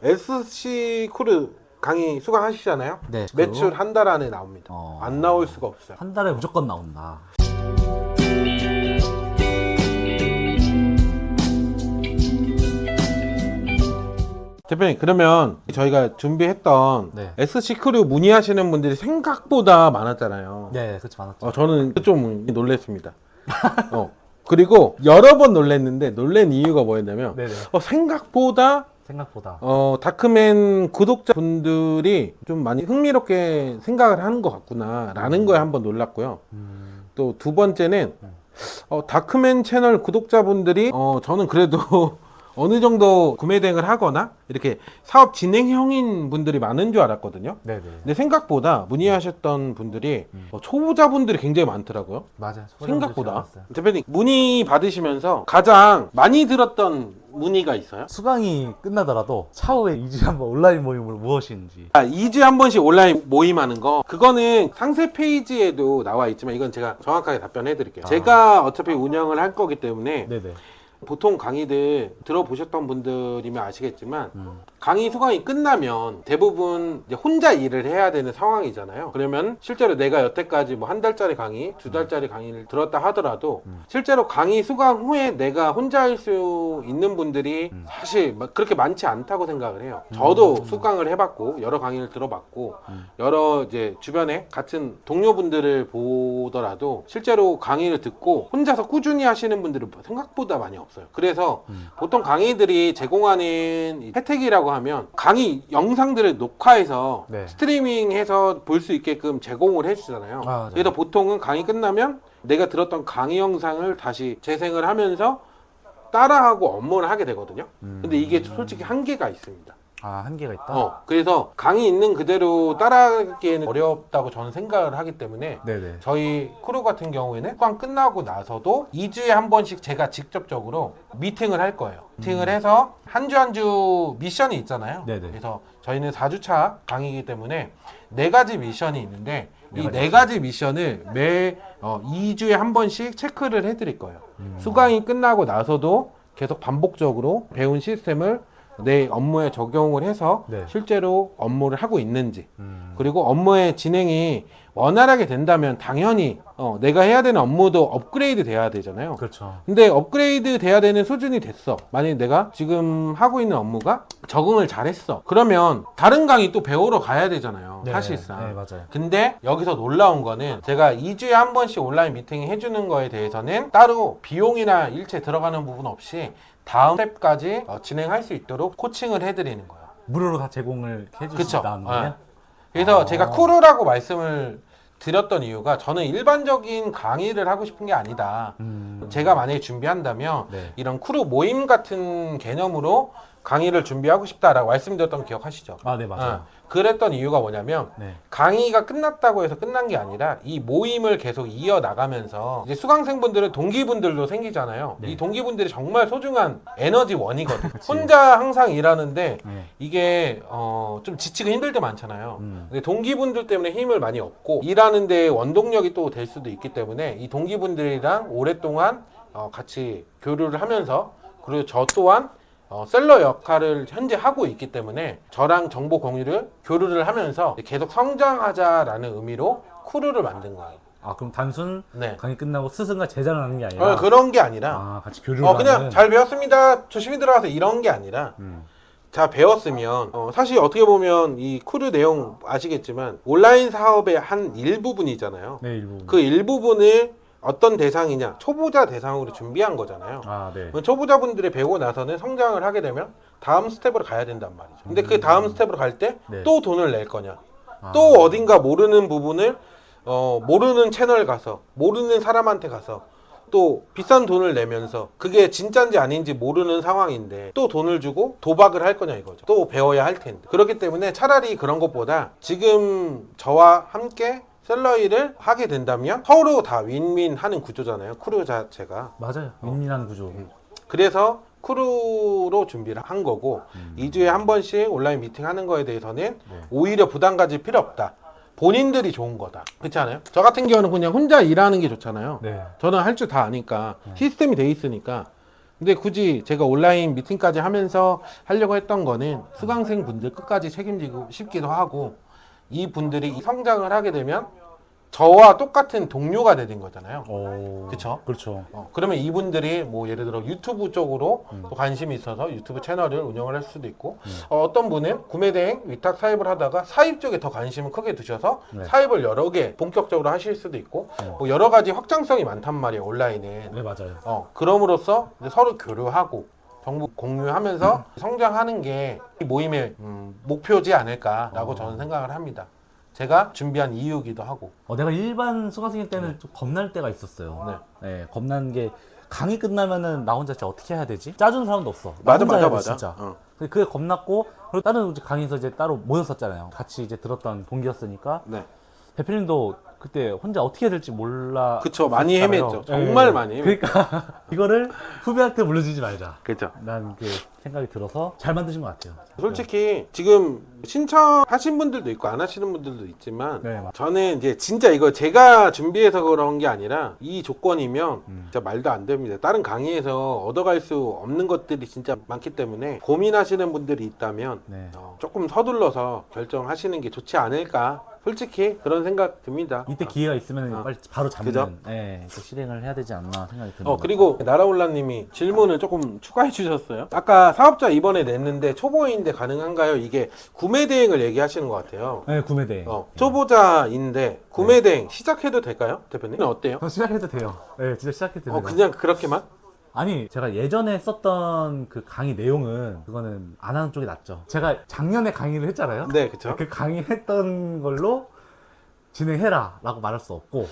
SC 크루 강의 수강하시잖아요. 네. 매출 한 달 안에 나옵니다. 안 나올 수가 없어요. 한 달에 무조건 나온다. 대표님, 그러면 저희가 준비했던 네. SC 크루 문의하시는 분들이 생각보다 많았잖아요. 네, 그렇죠. 많았죠. 저는 좀 놀랬습니다. 그리고 여러 번 놀랬는데 놀란 이유가 뭐였냐면 네네. 생각보다 다크맨 구독자분들이 좀 많이 흥미롭게 생각을 하는 것 같구나 라는 거에 한번 놀랐고요. 또 두 번째는 다크맨 채널 구독자분들이 저는 그래도 어느 정도 구매 대행을 하거나 이렇게 사업 진행형인 분들이 많은 줄 알았거든요. 네네. 근데 생각보다 문의하셨던 분들이 초보자분들이 굉장히 많더라고요. 맞아요. 생각보다. 대표님, 문의 받으시면서 가장 많이 들었던 문의가 있어요? 수강이 끝나더라도 차후에 2주에 한번 온라인 모임으로 무엇인지. 2주에 한 번씩 온라인 모임하는 거, 그거는 상세 페이지에도 나와 있지만 이건 제가 정확하게 답변해 드릴게요. 제가 어차피 운영을 할 거기 때문에 네네. 보통 강의들 들어보셨던 분들이면 아시겠지만 강의 수강이 끝나면 대부분 이제 혼자 일을 해야 되는 상황이잖아요. 그러면 실제로 내가 여태까지 뭐 한 달짜리 강의, 두 달짜리 강의를 들었다 하더라도 실제로 강의 수강 후에 내가 혼자 할 수 있는 분들이 사실 막 그렇게 많지 않다고 생각을 해요. 저도 수강을 해봤고 여러 강의를 들어봤고 여러 이제 주변에 같은 동료분들을 보더라도 실제로 강의를 듣고 혼자서 꾸준히 하시는 분들은 생각보다 많이 없어요. 그래서 보통 강의들이 제공하는 혜택이라고 하면 강의 영상들을 녹화해서 네. 스트리밍해서 볼 수 있게끔 제공을 해주잖아요. 아, 네. 그래서 보통은 강의 끝나면 내가 들었던 강의 영상을 다시 재생을 하면서 따라하고 업무를 하게 되거든요. 근데 이게 솔직히 한계가 있습니다. 아, 한계가 있다? 그래서 강의 있는 그대로 따라하기에는 어렵다고 저는 생각을 하기 때문에 네네. 저희 크루 같은 경우에는 수강 끝나고 나서도 2주에 한 번씩 제가 직접적으로 미팅을 할 거예요. 미팅을 해서 한 주 한 주 미션이 있잖아요. 네네. 그래서 저희는 4주차 강의이기 때문에 4가지 미션이 있는데 이 네 4가지 미션을 매 2주에 한 번씩 체크를 해드릴 거예요. 수강이 끝나고 나서도 계속 반복적으로 배운 시스템을 내 업무에 적용을 해서 네. 실제로 업무를 하고 있는지, 그리고 업무의 진행이 원활하게 된다면 당연히 내가 해야 되는 업무도 업그레이드 돼야 되잖아요. 그렇죠. 근데 업그레이드 돼야 되는 수준이 됐어. 만약에 내가 지금 하고 있는 업무가 적응을 잘했어. 그러면 다른 강의 또 배우러 가야 되잖아요. 네, 사실상. 네, 맞아요. 근데 여기서 놀라운 거는 제가 2주에 한 번씩 온라인 미팅 해주는 거에 대해서는 따로 비용이나 일체 들어가는 부분 없이 다음 스텝까지 진행할 수 있도록 코칭을 해드리는 거예요. 무료로 다 제공을 그쵸? 해주신다는 거예요? 그래서 제가 크루라고 말씀을 드렸던 이유가 저는 일반적인 강의를 하고 싶은 게 아니다. 제가 만약에 준비한다면 네. 이런 크루 모임 같은 개념으로 강의를 준비하고 싶다라고 말씀드렸던 거 기억하시죠? 아, 네, 맞아요. 그랬던 이유가 뭐냐면 네. 강의가 끝났다고 해서 끝난 게 아니라 이 모임을 계속 이어나가면서 이제 수강생분들은 동기분들도 생기잖아요. 네. 이 동기분들이 정말 소중한 에너지원이거든요. 혼자 항상 일하는데 네. 이게 좀 지치고 힘들 때 많잖아요. 근데 동기분들 때문에 힘을 많이 얻고 일하는 데 원동력이 또 될 수도 있기 때문에 이 동기분들이랑 오랫동안 같이 교류를 하면서, 그리고 저 또한 셀러 역할을 현재 하고 있기 때문에 저랑 정보 공유를 교류를 하면서 계속 성장하자라는 의미로 크루를 만든 거예요. 아, 그럼 단순 네. 강의 끝나고 스승과 제자를 하는 게 아니라 그런 게 아니라 같이 교류를 그냥 하는. 잘 배웠습니다, 조심히 들어가서 이런 게 아니라 자, 배웠으면 사실 어떻게 보면 이 크루 내용 아시겠지만 온라인 사업의 한 일부분이잖아요. 네, 일부. 그 일부분을 어떤 대상이냐, 초보자 대상으로 준비한 거잖아요. 아, 네. 초보자분들이 배우고 나서는 성장을 하게 되면 다음 스텝으로 가야 된단 말이죠. 근데 그 다음 스텝으로 갈 때 또 네. 돈을 낼 거냐, 또 어딘가 모르는 부분을 모르는 채널 가서 모르는 사람한테 가서 또 비싼 돈을 내면서 그게 진짜인지 아닌지 모르는 상황인데 또 돈을 주고 도박을 할 거냐 이거죠. 또 배워야 할 텐데. 그렇기 때문에 차라리 그런 것보다 지금 저와 함께 셀러 일을 하게 된다면 서로 다 윈윈 하는 구조잖아요, 크루 자체가. 맞아요. 윈윈한 구조. 그래서 크루로 준비를 한 거고 2주에 한 번씩 온라인 미팅 하는 거에 대해서는 오히려 부담 가질 필요 없다. 본인들이 좋은 거다. 그렇지 않아요? 저 같은 경우는 그냥 혼자 일하는 게 좋잖아요. 네. 저는 할 줄 다 아니까 시스템이 돼 있으니까 근데 굳이 제가 온라인 미팅까지 하면서 하려고 했던 거는 수강생 분들 끝까지 책임지고 싶기도 하고, 이 분들이 성장을 하게 되면 저와 똑같은 동료가 되는 거잖아요. 그쵸? 그렇죠. 그러면 이분들이 뭐 예를 들어 유튜브 쪽으로 또 관심이 있어서 유튜브 채널을 운영을 할 수도 있고, 어떤 분은 구매대행 위탁 사입을 하다가 사입 쪽에 더 관심을 크게 두셔서 네. 사입을 여러 개 본격적으로 하실 수도 있고, 뭐 여러 가지 확장성이 많단 말이에요, 온라인은. 네, 맞아요. 그럼으로써 이제 서로 교류하고 정보 공유하면서 성장하는 게 이 모임의 목표지 않을까라고 저는 생각을 합니다. 제가 준비한 이유기도 하고. 내가 일반 수강생 때는 좀 겁날 때가 있었어요. 네, 겁나는 게 강의 끝나면은 나 혼자 진짜 어떻게 해야 되지? 짜주는 사람도 없어. 나 혼자 해야 돼, 진짜. 그게 겁났고, 그리고 다른 이제 강의에서 이제 따로 모였었잖아요. 같이 이제 들었던 동기였으니까. 네. 대표님도 그때 혼자 어떻게 해야 될지 몰라. 그쵸, 많이 헤맸죠. 정말 많이 헤맸죠. 그러니까 이거를 후배한테 물려주지 말자. 그쵸. 난 그 생각이 들어서 잘 만드신 것 같아요. 솔직히 지금 신청하신 분들도 있고 안 하시는 분들도 있지만, 네, 맞- 저는 이제 진짜 이거 제가 준비해서 그런 게 아니라 이 조건이면 진짜 말도 안 됩니다. 다른 강의에서 얻어갈 수 없는 것들이 진짜 많기 때문에 고민하시는 분들이 있다면 네. 조금 서둘러서 결정하시는 게 좋지 않을까, 솔직히 그런 생각 듭니다. 이때 기회가 있으면 빨리 바로 잡는 그죠? 네, 그 실행을 해야 되지 않나 생각이 듭니다. 그리고 나라올라님이 질문을 조금 추가해 주셨어요. 아까 사업자 이번에 냈는데 초보인데 가능한가요? 이게 구매 대행을 얘기하시는 것 같아요. 네, 구매대. 초보자인데 구매 대행 시작해도 될까요, 대표님? 어때요? 시작해도 돼요. 네, 진짜 시작해도 돼요. 그냥 그렇게만? 아니, 제가 예전에 썼던 그 강의 내용은 그거는 안 하는 쪽이 낫죠. 제가 작년에 강의를 했잖아요. 네, 그쵸. 그 강의했던 걸로 진행해라 라고 말할 수 없고,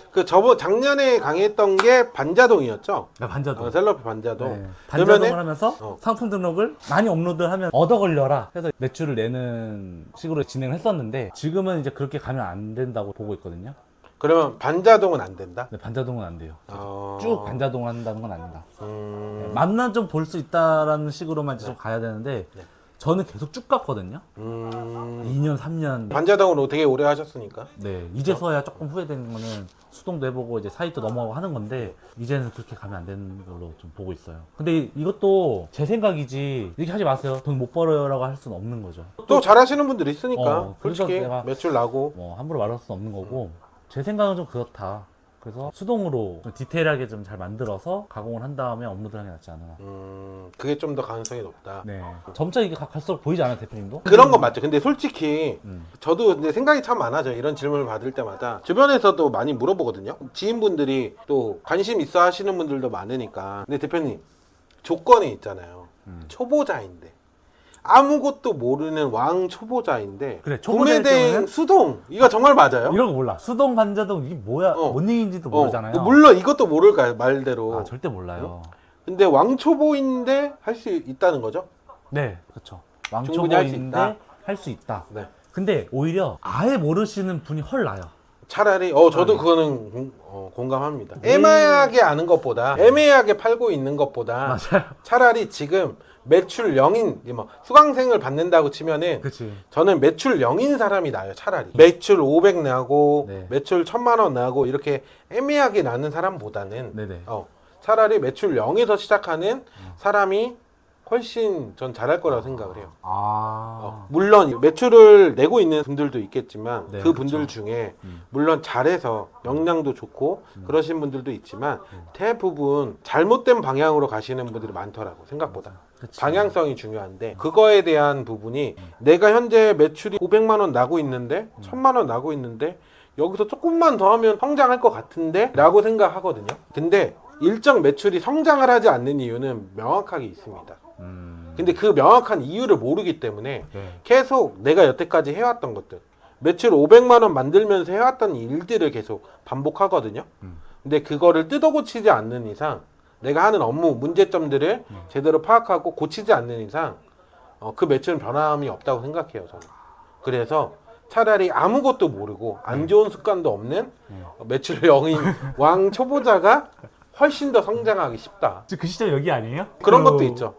작년에 강의했던 게 반자동이었죠? 반자동. 셀럽피 반자동. 네, 반자동을 그러면은- 하면서 상품 등록을 많이 업로드하면 얻어 걸려라 해서 매출을 내는 식으로 진행을 했었는데, 지금은 이제 그렇게 가면 안 된다고 보고 있거든요. 그러면 반자동은 안 된다? 네, 반자동은 안 돼요. 어... 쭉 반자동을 한다는 건 아니다. 음... 맛만 좀 볼 수 있다라는 식으로만 이제 좀 가야 되는데, 네. 저는 계속 쭉 갔거든요. 2년, 3년. 반자동으로 되게 오래 하셨으니까. 네, 이제서야 조금 후회되는 거는 수동도 해보고 이제 사이트 넘어가고 하는 건데, 이제는 그렇게 가면 안 되는 걸로 좀 보고 있어요. 근데 이것도 제 생각이지, 이렇게 하지 마세요, 돈 못 벌어요라고 할 수는 없는 거죠. 또 잘하시는 분들이 있으니까. 그래서 솔직히 내가 매출 나고. 함부로 말할 수는 없는 거고, 제 생각은 좀 그렇다. 그래서 수동으로 좀 디테일하게 좀 잘 만들어서 가공을 한 다음에 업로드하는 게 낫지 않나. 그게 좀 더 가능성이 높다. 네. 점차 이게 갈수록 보이지 않아요, 대표님도? 그런 건 맞죠. 근데 솔직히 음. 저도 근데 생각이 참 많아져. 이런 질문을 받을 때마다 주변에서도 많이 물어보거든요. 지인분들이 또 관심 있어 하시는 분들도 많으니까. 근데 대표님, 조건이 있잖아요. 초보자인데 아무것도 모르는 왕 초보자인데 그래, 초보자일 구매대행 경우는- 수동 이거 정말 맞아요? 이런 거 몰라. 수동 반자동 이게 뭐야? 뭔 얘기인지도 모르잖아요. 물론 이것도 모를까요, 말대로. 절대 몰라요. 근데 왕초보인데 할 수 있다는 거죠? 네, 그렇죠. 충분히 할수 있다. 왕초보인데 할 수 있다. 네. 근데 오히려 아예 모르시는 분이 헐 나요. 차라리 저도 그거는 공감합니다. 애매하게 아는 것보다 애매하게 팔고 있는 것보다 맞아요. 차라리 지금 매출 0인 뭐 수강생을 받는다고 치면은 그치. 저는 매출 0인 사람이 나요. 차라리 매출 500 나고 네. 매출 1000만 원 나고 이렇게 애매하게 나는 사람보다는 네네. 차라리 매출 0에서 시작하는 사람이 훨씬 전 잘할 거라고 생각을 해요. 물론 매출을 내고 있는 분들도 있겠지만 네, 그 분들 그쵸. 중에 물론 잘해서 역량도 좋고 그러신 분들도 있지만 대부분 잘못된 방향으로 가시는 분들이 많더라고, 생각보다. 그치. 방향성이 중요한데 그거에 대한 부분이 내가 현재 매출이 500만 원 나고 있는데 1000만 원 나고 있는데 여기서 조금만 더 하면 성장할 것 같은데 라고 생각하거든요. 근데 일정 매출이 성장을 하지 않는 이유는 명확하게 있습니다. 근데 그 명확한 이유를 모르기 때문에 네. 계속 내가 여태까지 해왔던 것들, 매출 500만 원 만들면서 해왔던 일들을 계속 반복하거든요. 근데 그거를 뜯어고치지 않는 이상, 내가 하는 업무 문제점들을 제대로 파악하고 고치지 않는 이상 그 매출은 변함이 없다고 생각해요, 저는. 그래서 차라리 아무것도 모르고 안 좋은 습관도 없는 매출 0인 왕 초보자가 훨씬 더 성장하기 쉽다. 그 시절 여기 아니에요? 그런 것도 있죠.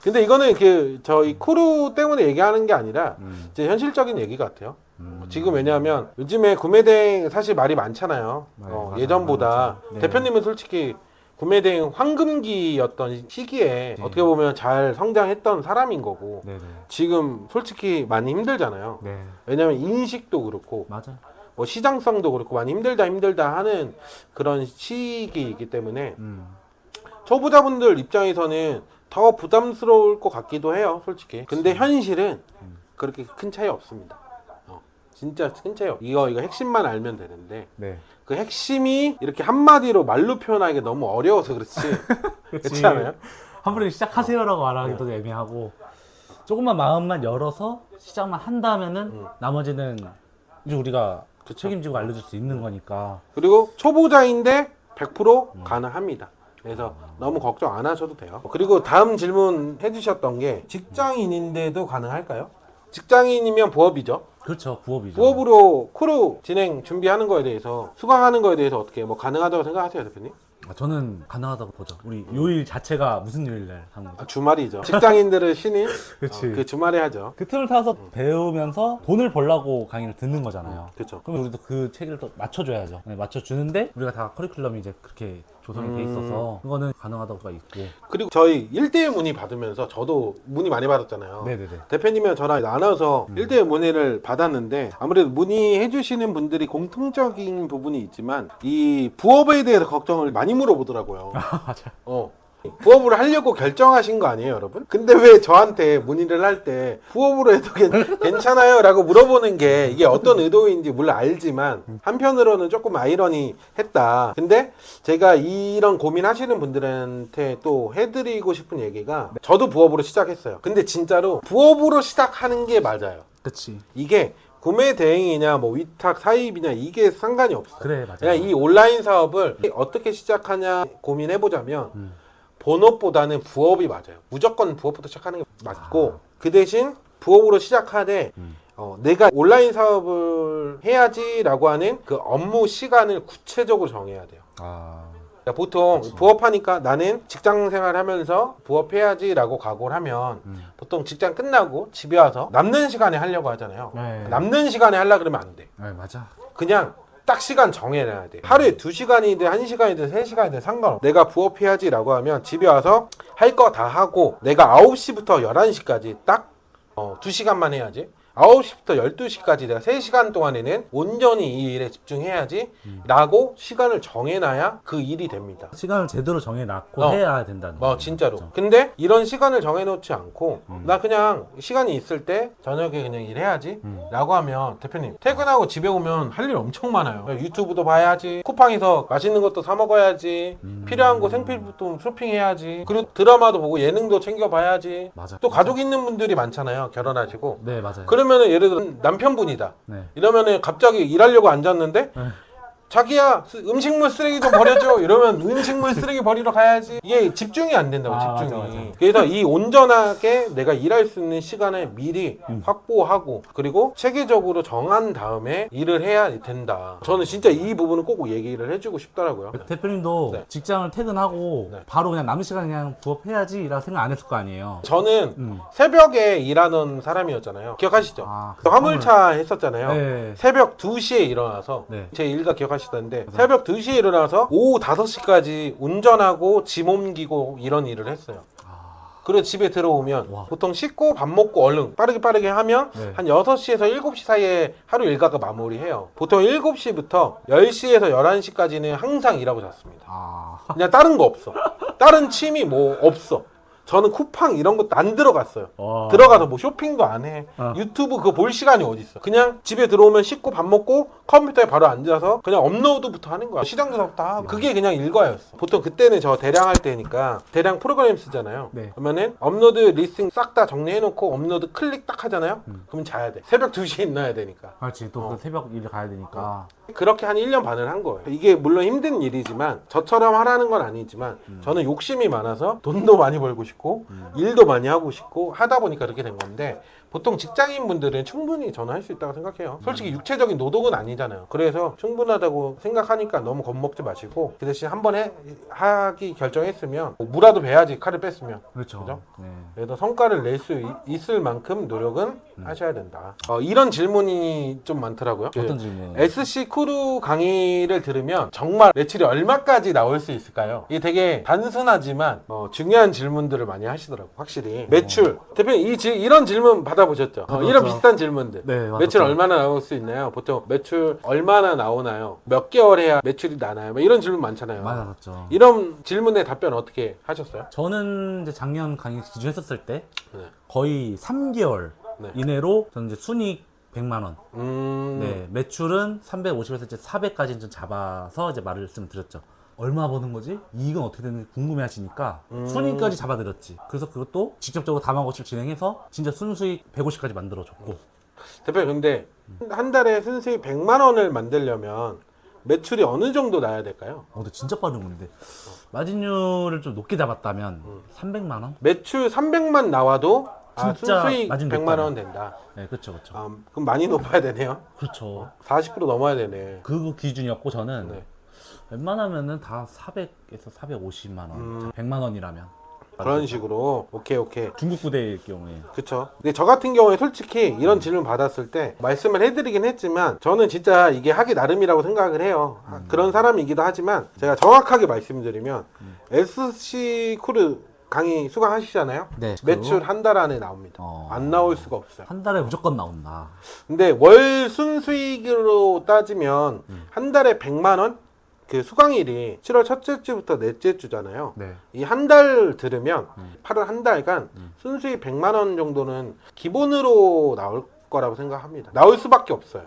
근데 이거는 저희 크루 때문에 얘기하는 게 아니라 이제 현실적인 얘기 같아요. 지금 왜냐하면 요즘에 구매대행 사실 말이 많잖아요. 맞아요. 예전보다. 네. 대표님은 솔직히 구매 대행 황금기였던 시기에 어떻게 보면 잘 성장했던 사람인 거고 네네. 지금 솔직히 많이 힘들잖아요. 네. 왜냐면 인식도 그렇고 맞아. 뭐 시장성도 그렇고 많이 힘들다 하는 그런 시기이기 때문에 초보자분들 입장에서는 더 부담스러울 것 같기도 해요, 솔직히. 근데 현실은 그렇게 큰 차이 없습니다. 진짜 큰 차이 없. 이거 핵심만 알면 되는데 네. 그 핵심이 이렇게 한마디로 말로 표현하기 너무 어려워서 그렇지. 그렇지 않아요? 한 번에 시작하세요라고 말하기도 애매하고 조금만 마음만 열어서 시작만 한다면은 나머지는 이제 우리가 그쵸. 책임지고 알려줄 수 있는 거니까. 그리고 초보자인데 100% 가능합니다. 그래서 너무 걱정 안 하셔도 돼요. 그리고 다음 질문 해주셨던 게 직장인인데도 가능할까요? 직장인이면 부업이죠. 그렇죠. 부업이죠. 부업으로 크루 진행 준비하는 거에 대해서 수강하는 거에 대해서 어떻게 뭐 가능하다고 생각하세요, 대표님? 저는 가능하다고 보죠. 우리 요일 자체가 무슨 요일날 하는 거죠? 주말이죠. 직장인들을 쉬는 그치. 그 주말에 하죠. 그 틈을 타서 배우면서 돈을 벌려고 강의를 듣는 거잖아요. 그렇죠. 그럼 우리도 그 체계를 또 맞춰줘야죠. 네, 맞춰주는데 우리가 다 커리큘럼이 이제 그렇게 조성이 돼 있어서 그거는 가능하다고가 있고. 그리고 저희 1대1 문의 받으면서 저도 문의 많이 받았잖아요. 네네네. 대표님이랑 저랑 나눠서 1대1 문의를 받았는데 아무래도 문의해 주시는 분들이 공통적인 부분이 있지만 이 부업에 대해서 걱정을 많이 물어보더라고요. 맞아요. 부업으로 하려고 결정하신 거 아니에요, 여러분? 근데 왜 저한테 문의를 할 때 부업으로 해도 괜찮아요? 라고 물어보는 게 이게 어떤 의도인지 물론 알지만 한편으로는 조금 아이러니했다. 근데 제가 이런 고민하시는 분들한테 또 해드리고 싶은 얘기가 저도 부업으로 시작했어요. 근데 진짜로 부업으로 시작하는 게 맞아요. 그치. 이게 구매 대행이냐 뭐 위탁 사입이냐 이게 상관이 없어요. 그래, 맞아요. 그냥 이 온라인 사업을 어떻게 시작하냐 고민해보자면 본업보다는 부업이 맞아요. 무조건 부업부터 시작하는 게 맞고 그 대신 부업으로 시작하되 내가 온라인 사업을 해야지라고 하는 그 업무 시간을 구체적으로 정해야 돼요. 그러니까 보통 부업하니까 나는 직장 생활하면서 부업해야지라고 각오를 하면 보통 직장 끝나고 집에 와서 남는 시간에 하려고 하잖아요. 네. 남는 시간에 하려고 그러면 안 돼. 네, 맞아. 그냥 딱 시간 정해놔야 돼. 하루에 2시간이든 1시간이든 3시간이든 상관없어. 내가 부업해야지라고 하면 집에 와서 할 거 다 하고 내가 9시부터 11시까지 딱 2시간만 해야지. 9시부터 12시까지 내가 3시간 동안에는 온전히 이 일에 집중해야지 라고 시간을 정해놔야 그 일이 됩니다. 시간을 제대로 정해놨고 해야 된다는 거죠. 진짜로. 그렇죠. 근데 이런 시간을 정해놓지 않고 나 그냥 시간이 있을 때 저녁에 그냥 일해야지 라고 하면 대표님 퇴근하고 집에 오면 할 일 엄청 많아요. 유튜브도 봐야지, 쿠팡에서 맛있는 것도 사 먹어야지, 필요한 거 생필품 쇼핑해야지, 그리고 드라마도 보고 예능도 챙겨봐야지. 맞아. 또 가족 있는 분들이 많잖아요. 결혼하시고. 네, 맞아요. 그러면은 예를 들어 남편분이다. 네. 이러면은 갑자기 일하려고 앉았는데 자기야 음식물 쓰레기 좀 버려줘 이러면 음식물 쓰레기 버리러 가야지. 이게 집중이 안 된다고. 집중이. 맞아. 그래서 이 온전하게 내가 일할 수 있는 시간을 미리 확보하고 그리고 체계적으로 정한 다음에 일을 해야 된다. 저는 진짜 이 부분은 꼭 얘기를 해주고 싶더라고요. 대표님도 네. 직장을 퇴근하고 네. 바로 그냥 남은 시간 그냥 부업해야지 라고 생각 안 했을 거 아니에요. 저는 새벽에 일하는 사람이었잖아요. 기억하시죠? 화물차 했었잖아요. 네. 새벽 2시에 일어나서 네. 제 일가 기억하시던데 새벽 2시에 일어나서 오후 5시까지 운전하고 짐 옮기고 이런 일을 했어요. 그리고 집에 들어오면 와. 보통 씻고 밥 먹고 얼른 빠르게 하면 네. 한 6시에서 7시 사이에 하루 일과가 마무리해요. 보통 7시부터 10시에서 11시까지는 항상 일하고 잤습니다. 그냥 다른 거 없어. 다른 취미 뭐 없어. 저는 쿠팡 이런 것도 안 들어갔어요. 들어가서 뭐 쇼핑도 안 해. 유튜브 그거 볼 시간이 어디 있어. 그냥 집에 들어오면 씻고 밥 먹고 컴퓨터에 바로 앉아서 그냥 업로드부터 하는 거야. 시장 조사부터 하고. 그게 그냥 일과였어. 보통 그때는 저 대량 할 때니까 대량 프로그램 쓰잖아요. 네. 그러면은 업로드 리스팅 싹 다 정리해놓고 업로드 클릭 딱 하잖아요. 그러면 자야 돼. 새벽 2시에 일어나야 되니까. 그렇지. 또 그 새벽 일 가야 되니까. 그렇게 한 1년 반을 한 거예요. 이게 물론 힘든 일이지만 저처럼 하라는 건 아니지만 저는 욕심이 많아서 돈도 많이 벌고 싶고 일도 많이 하고 싶고 하다 보니까 그렇게 된 건데 보통 직장인 분들은 충분히 저는 할 수 있다고 생각해요. 솔직히 육체적인 노동은 아니잖아요. 그래서 충분하다고 생각하니까 너무 겁먹지 마시고 그 대신 한번 하기 결정했으면 뭐 무라도 베야지 칼을 뺐으면. 그렇죠. 그죠? 네. 그래서 성과를 낼 수 있을 만큼 노력은 하셔야 된다. 이런 질문이 좀 많더라고요. 어떤 질문이에요? SC 크루 강의를 들으면 정말 매출이 얼마까지 나올 수 있을까요? 이게 되게 단순하지만 중요한 질문들을 많이 하시더라고요. 확실히 매출 대표님 이런 질문 받아보셨죠? 이런 비슷한 질문들. 네, 맞았죠. 매출 얼마나 나올 수 있나요? 보통 매출 얼마나 나오나요? 몇 개월 해야 매출이 나나요? 뭐 이런 질문 많잖아요. 맞았죠. 이런 질문에 답변 어떻게 하셨어요? 저는 이제 작년 강의 기준했었을 때 네. 거의 3개월 네. 이내로 저는 이제 순이익 100만 원. 음. 네, 매출은 350에서 이제 400까지 좀 잡아서 이제 말씀드렸죠. 얼마 버는 거지? 이익은 어떻게 되는지 궁금해 하시니까 순이익까지 잡아드렸지. 그래서 그것도 직접적으로 다마고치를 진행해서 진짜 순수익 150까지 만들어줬고. 대표님 근데 한 달에 순수익 100만 원을 만들려면 매출이 어느 정도 나야 될까요? 근데 진짜 빠른 건데. 마진율을 좀 높게 잡았다면 300만 원? 매출 300만 나와도 진짜 순수익 마진 100만 원 된다. 네, 그렇죠, 그렇죠. 그럼 많이 높아야 되네요. 그렇죠. 40% 넘어야 되네. 그 기준이었고 저는 네. 웬만하면은 다 400에서 450만 원, 100만 원이라면 그런 식으로 오케이. 중국 부대의 경우에 그쵸. 근데 저 같은 경우에 솔직히 이런 질문 받았을 때 말씀을 해드리긴 했지만 저는 진짜 이게 하기 나름이라고 생각을 해요. 그런 사람이기도 하지만 제가 정확하게 말씀드리면 SC 크루 강의 수강하시잖아요. 네, 매출 한 달 안에 나옵니다. 안 나올 수가 없어요. 한 달에 무조건 나온다. 근데 월 순수익으로 따지면 한 달에 100만 원? 그 수강일이 7월 첫째 주부터 넷째 주잖아요. 네. 이 한 달 들으면 8월 한 달간 순수익 100만 원 정도는 기본으로 나올 거라고 생각합니다. 나올 수밖에 없어요.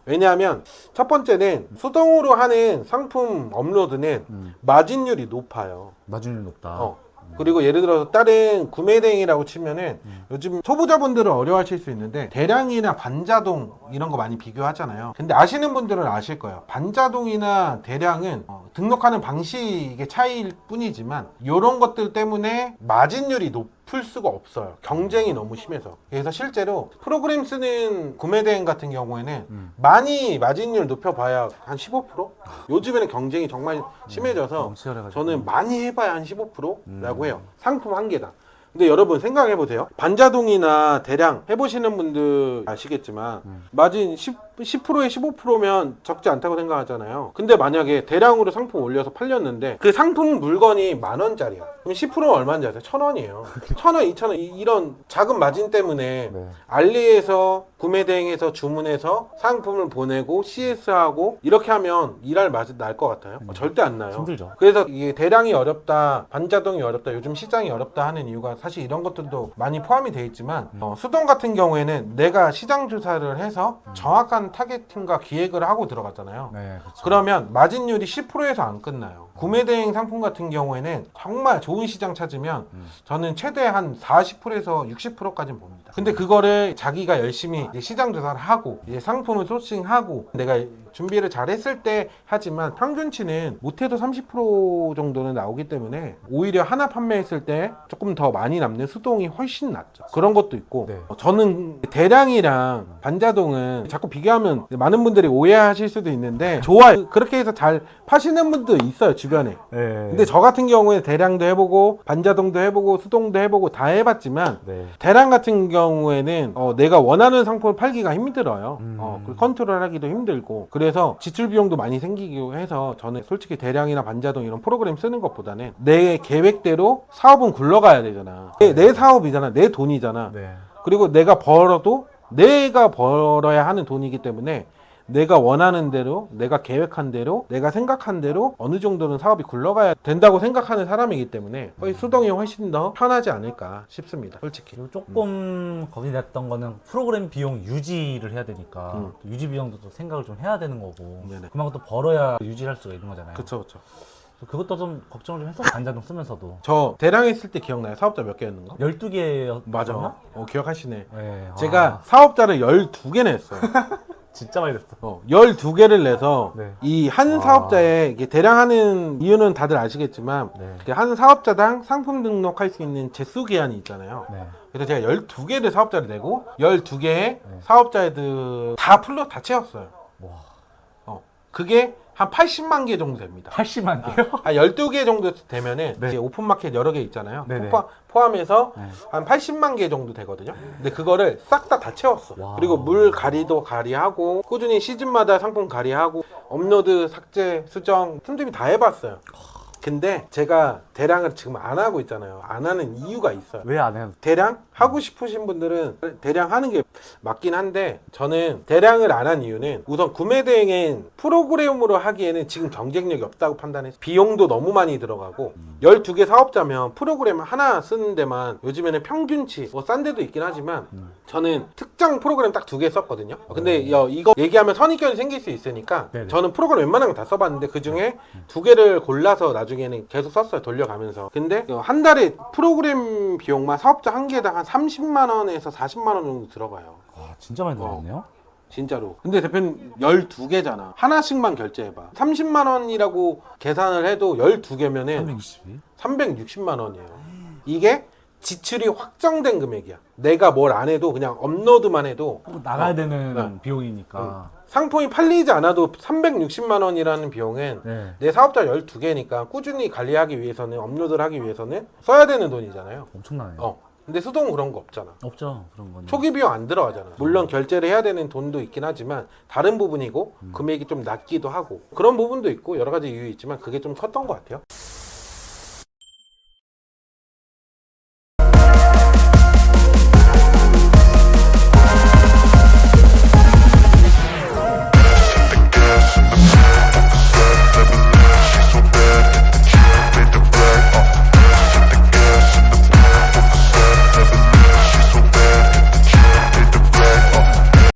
왜냐하면 첫 번째는 수동으로 하는 상품 업로드는 마진율이 높아요. 마진율 높다. 그리고 예를 들어서 다른 구매 대행이라고 치면은 요즘 초보자분들은 어려워하실 수 있는데 대량이나 반자동 이런 거 많이 비교하잖아요. 근데 아시는 분들은 아실 거예요. 반자동이나 대량은 등록하는 방식의 차이일 뿐이지만 이런 것들 때문에 마진율이 높을 수가 없어요. 경쟁이 너무 심해서. 그래서 실제로 프로그램 쓰는 구매 대행 같은 경우에는 많이 마진율 높여봐야 한 15%? 요즘에는 경쟁이 정말 심해져서 너무 치열해가지고. 저는 많이 해봐야 한 15%라고 해요. 상품 한 개당. 근데 여러분 생각해보세요. 반자동이나 대량 해보시는 분들 아시겠지만 마진 10%에 15%면 적지 않다고 생각하잖아요. 근데 만약에 대량으로 상품 올려서 팔렸는데 그 상품 물건이 10,000원짜리야. 그럼 10%는 얼마인지 아세요? 1,000원이에요. 1,000원, 2,000원 이런 작은 마진 때문에 네. 알리에서 구매 대행에서 주문해서 상품을 보내고 CS하고 이렇게 하면 일할 맛이 날 것 같아요? 절대 안 나요. 힘들죠. 그래서 이게 대량이 어렵다, 반자동이 어렵다, 요즘 시장이 어렵다 하는 이유가 사실 이런 것들도 많이 포함이 되어 있지만 수동 같은 경우에는 내가 시장 조사를 해서 정확한 타겟팅과 기획을 하고 들어갔잖아요. 네, 그렇죠. 그러면 마진율이 10%에서 안 끝나요. 구매 대행 상품 같은 경우에는 정말 좋은 시장 찾으면 저는 최대 한 40%에서 60%까지는 봅니다. 근데 그거를 자기가 열심히 이제 시장 조사를 하고 이제 상품을 소싱하고 내가 준비를 잘 했을 때 하지만 평균치는 못해도 30% 정도는 나오기 때문에 오히려 하나 판매했을 때 조금 더 많이 남는 수동이 훨씬 낫죠. 그런 것도 있고 네. 저는 대량이랑 반자동은 자꾸 비교하면 많은 분들이 오해하실 수도 있는데 좋아요. 그렇게 해서 잘 파시는 분도 있어요 주변에. 네. 근데 저 같은 경우에 대량도 해보고 반자동도 해보고 수동도 해보고 다 해봤지만 네. 대량 같은 경우에는 내가 원하는 상품을 팔기가 힘들어요. 그리고 컨트롤하기도 힘들고 그래서 지출 비용도 많이 생기고 해서 저는 솔직히 대량이나 반자동 이런 프로그램 쓰는 것보다는 내 계획대로 사업은 굴러가야 되잖아. 내 사업이잖아. 내 돈이잖아. 네. 그리고 내가 벌어도 내가 벌어야 하는 돈이기 때문에 내가 원하는 대로, 내가 계획한 대로, 내가 생각한 대로 어느 정도는 사업이 굴러가야 된다고 생각하는 사람이기 때문에 수동이 훨씬 더 편하지 않을까 싶습니다. 솔직히. 그리고 조금 겁이 났던 거는 프로그램 비용 유지를 해야 되니까 또 유지 비용도 또 생각을 좀 해야 되는 거고 네네. 그만큼 또 벌어야 유지할 수가 있는 거잖아요. 그쵸. 그것도 좀 걱정을 좀 했어. 반자동 쓰면서도. 저 대량 했을 때 기억나요? 사업자 몇 개였는 거? 12개 맞아. 기억하시네. 네. 제가 사업자를 12개나 했어요. 진짜 많이 됐어. 12개를 내서 네. 이 한 사업자에 이게 대량하는 이유는 다들 아시겠지만 네. 한 사업자당 상품 등록할 수 있는 제수 기한이 있잖아요. 네. 그래서 제가 12개를 사업자를 내고 12개의 사업자들 다 풀로 다 채웠어요. 그게 한 80만 개 정도 됩니다. 80만 개요? 한 12개 정도 되면은 네. 이제 오픈마켓 여러 개 있잖아요. 네네. 포함해서 네. 한 80만 개 정도 되거든요. 근데 그거를 싹 다 채웠어. 와. 그리고 물 가리도 가리하고 꾸준히 시즌마다 상품 가리하고 업로드, 삭제, 수정 틈틈이 다 해봤어요. 근데 제가 대량을 지금 안 하고 있잖아요. 안 하는 이유가 있어요. 왜 안 해요? 대량 하고 싶으신 분들은 대량 하는 게 맞긴 한데 저는 대량을 안 한 이유는 우선 구매 대행은 프로그램으로 하기에는 지금 경쟁력이 없다고 판단해서 비용도 너무 많이 들어가고 12개 사업자면 프로그램 하나 쓰는 데만 요즘에는 평균치 뭐 싼 데도 있긴 하지만 저는 특정 프로그램 딱 2개 썼거든요. 근데 이거 얘기하면 선입견이 생길 수 있으니까 네네. 저는 프로그램 웬만한 거 다 써봤는데 그 중에 2개를 골라서 나중에는 계속 썼어요. 돌려가면서. 근데 한 달에 프로그램 비용만 사업자 한 개당 한 30만 원에서 40만 원 정도 들어가요. 와, 진짜 많이 들어갔네요. 진짜로. 근데 대표님 12개잖아. 하나씩만 결제해봐. 30만 원이라고 계산을 해도 12개면은 360이? 360만 원이에요. 이게 지출이 확정된 금액이야. 내가 뭘 안 해도 그냥 업로드만 해도 나가야 되는 네. 비용이니까. 상품이 팔리지 않아도 360만 원이라는 비용은 네. 내 사업자 12개니까 꾸준히 관리하기 위해서는 업로드를 하기 위해서는 써야 되는 돈이잖아요. 엄청나네요. 근데 수동은 그런 거 없잖아. 없죠, 그런 건. 초기 비용 안 들어가잖아. 물론 결제를 해야 되는 돈도 있긴 하지만 다른 부분이고 금액이 좀 낮기도 하고 그런 부분도 있고 여러 가지 이유 있지만 그게 좀 컸던 것 같아요.